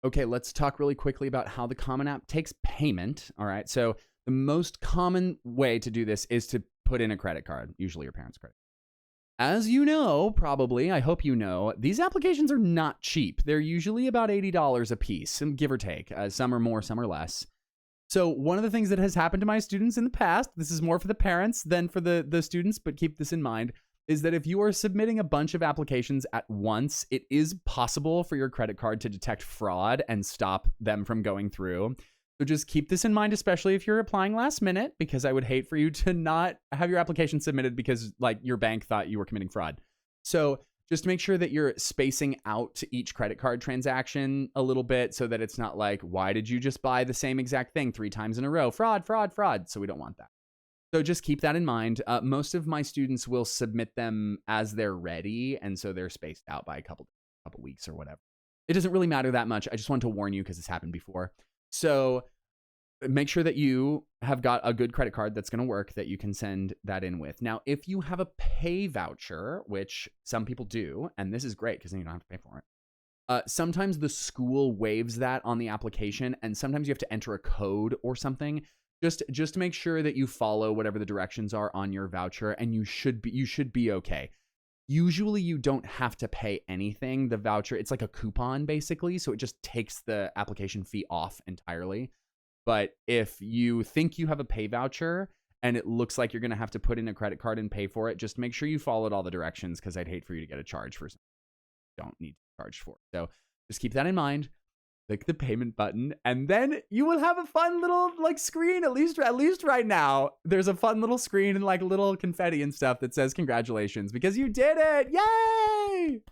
Okay, let's talk really quickly about how the Common App takes payment. All right, so the most common way to do this is to put in a credit card, usually your parents' credit. As you know, probably, I hope you know, these applications are not cheap. They're usually about $80 a piece, give or take. Some are more, some are less. So one of the things that has happened to my students in the past, this is more for the parents than for the students, but keep this in mind, is that if you are submitting a bunch of applications at once, it is possible for your credit card to detect fraud and stop them from going through. So just keep this in mind, especially if you're applying last minute, because I would hate for you to not have your application submitted because like your bank thought you were committing fraud. So just make sure that you're spacing out each credit card transaction a little bit so that it's not like, why did you just buy the same exact thing 3 times in a row? Fraud, fraud, fraud. So we don't want that. So just keep that in mind. Most of my students will submit them as they're ready, and so they're spaced out by a couple weeks or whatever. It doesn't really matter that much. I just wanted to warn you because this happened before. So make sure that you have got a good credit card that's going to work that you can send that in with. Now, if you have a pay voucher, which some people do, and this is great because then you don't have to pay for it. Sometimes the school waives that on the application, and sometimes you have to enter a code or something. Just make sure that you follow whatever the directions are on your voucher, and you should be okay. Usually you don't have to pay anything. The voucher, it's like a coupon basically, so it just takes the application fee off entirely. But if you think you have a pay voucher and it looks like you're going to have to put in a credit card and pay for it, just make sure you followed all the directions, because I'd hate for you to get a charge for something you don't need to charge for. So just keep that in mind. Click the payment button, and then you will have a fun little like screen. At least right now, there's a fun little screen and like little confetti and stuff that says congratulations because you did it. Yay!